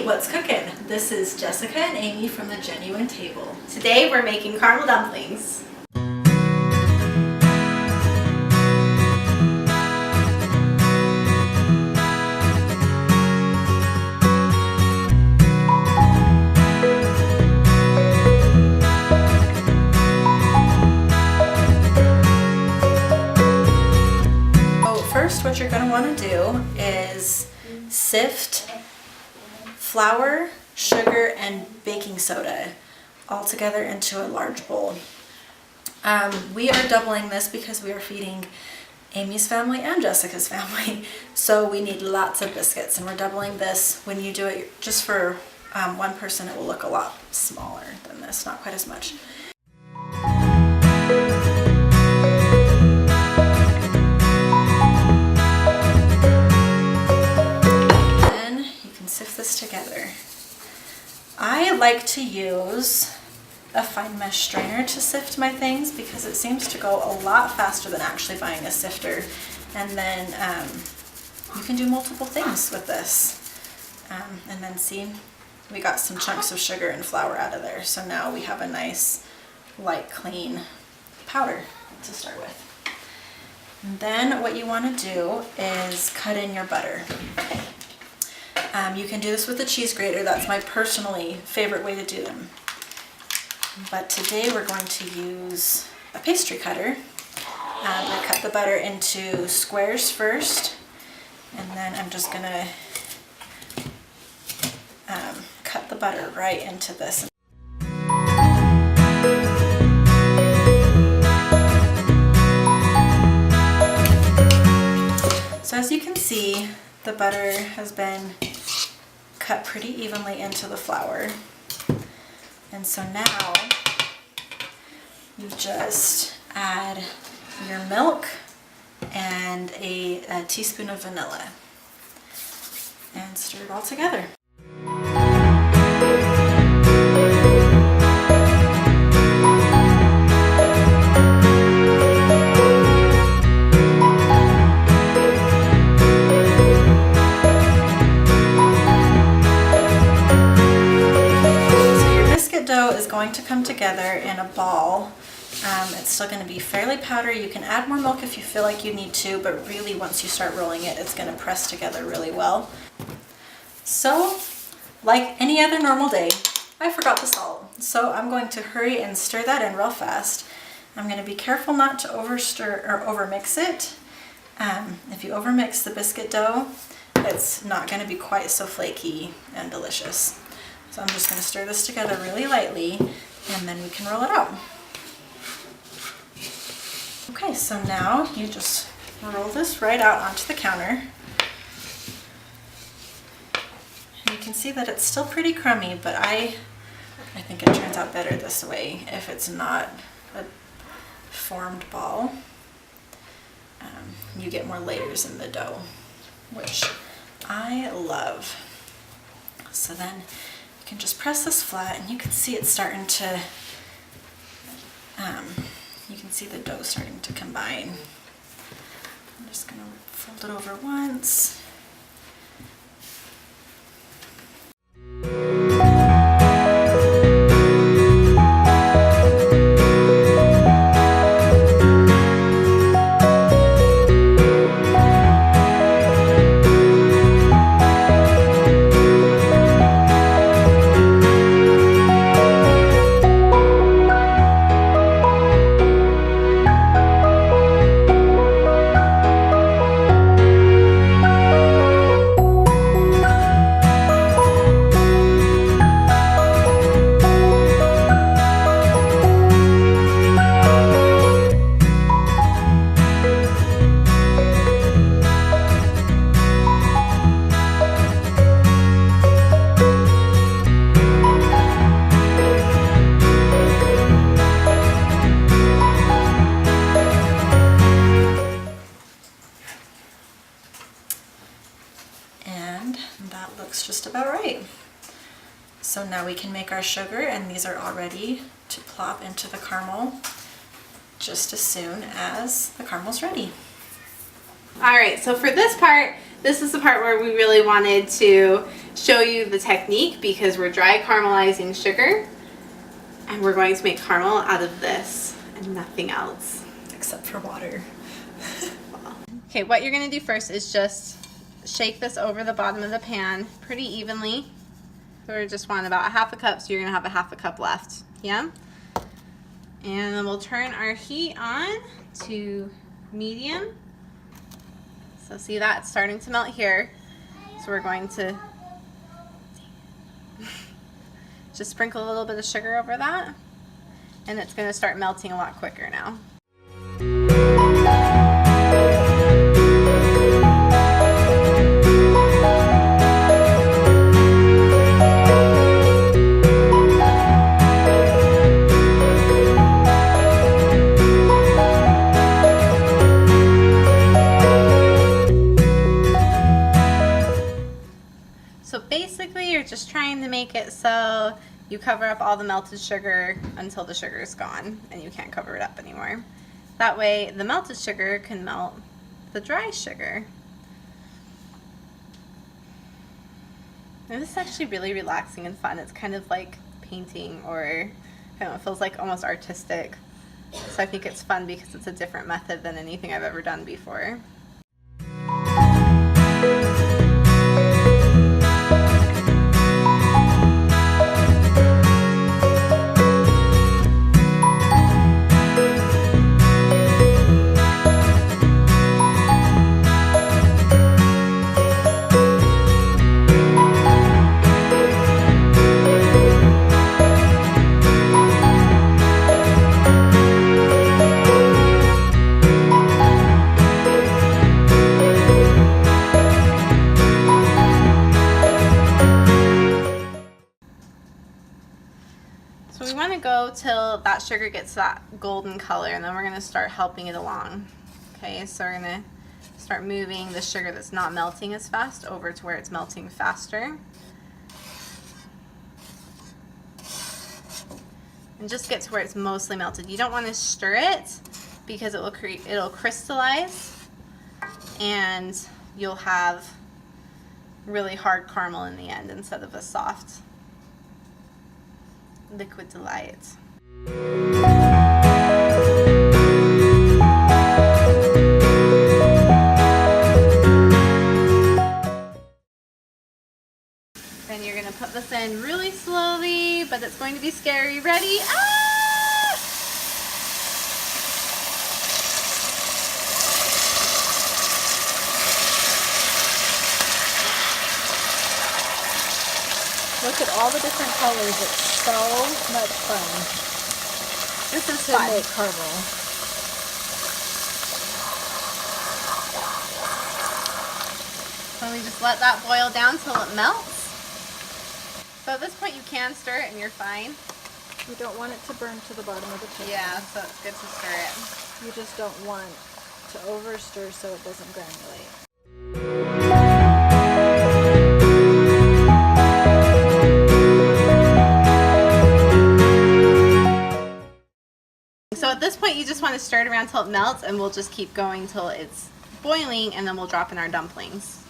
Hey, what's cooking? This is Jessica and Amy from the Genuine Table. Today we're making caramel dumplings. So first what you're going to want to do is sift flour, sugar, and baking soda all together into a large bowl. We are doubling this because we are feeding Amy's family and Jessica's family, so we need lots of biscuits, and we're doubling this. When you do it just for one person, it will look a lot smaller than this, not quite as much. Sift this together. I like to use a fine mesh strainer to sift my things because it seems to go a lot faster than actually buying a sifter, and then you can do multiple things with this. And then see, we got some chunks of sugar and flour out of there, so now we have a nice light clean powder to start with. And then what you want to do is cut in your butter. You can do this with a cheese grater. That's my personally favorite way to do them. But today we're going to use a pastry cutter. I cut the butter into squares first, and then I'm just going to cut the butter right into this. So as you can see, the butter has been cut pretty evenly into the flour. And so now you just add your milk and a teaspoon of vanilla and stir it all together. Is going to come together in a ball. It's still going to be fairly powdery. You can add more milk if you feel like you need to, but really once you start rolling it, it's going to press together really well. So, like any other normal day, I forgot the salt. So I'm going to hurry and stir that in real fast. I'm going to be careful not to overstir or overmix it. If you overmix the biscuit dough, it's not going to be quite so flaky and delicious. So I'm just going to stir this together really lightly, and then we can roll it out. Okay, so now you just roll this right out onto the counter. And you can see that it's still pretty crummy, but I think it turns out better this way if it's not a formed ball. You get more layers in the dough, which I love. So then you can just press this flat, and you can see it's starting to, you can see the dough starting to combine. I'm just going to fold it over once. That looks just about right. So now we can make our sugar, and these are all ready to plop into the caramel just as soon as the caramel's ready. Alright, so for this part, this is the part where we really wanted to show you the technique because we're dry caramelizing sugar and we're going to make caramel out of this and nothing else. Except for water. Okay, what you're going to do first is just shake this over the bottom of the pan pretty evenly. So we just want about a half a cup, so you're going to have a half a cup left. Yeah? And then we'll turn our heat on to medium. So see that? It's starting to melt here. So we're going to just sprinkle a little bit of sugar over that. And it's going to start melting a lot quicker now. So basically you're just trying to make it so you cover up all the melted sugar until the sugar is gone and you can't cover it up anymore. That way the melted sugar can melt the dry sugar. And this is actually really relaxing and fun. It's kind of like painting, or I don't know, it feels like almost artistic. So I think it's fun because it's a different method than anything I've ever done before. So we want to go till that sugar gets that golden color, and then we're going to start helping it along. Okay, so we're going to start moving the sugar that's not melting as fast over to where it's melting faster. And just get to where it's mostly melted. You don't want to stir it because it'll crystallize and you'll have really hard caramel in the end instead of a soft liquid delight. Then you're going to put this in really slowly, but it's going to be scary. Ready? Ah! Look at all the different colors. It's so much fun. This is to fun. make caramel. So we just let that boil down till it melts. So at this point you can stir it and you're fine. You don't want it to burn to the bottom of the pan. Yeah, so it's good to stir it. You just don't want to overstir so it doesn't granulate. So at this point you just want to stir it around till it melts, and we'll just keep going till it's boiling, and then we'll drop in our dumplings.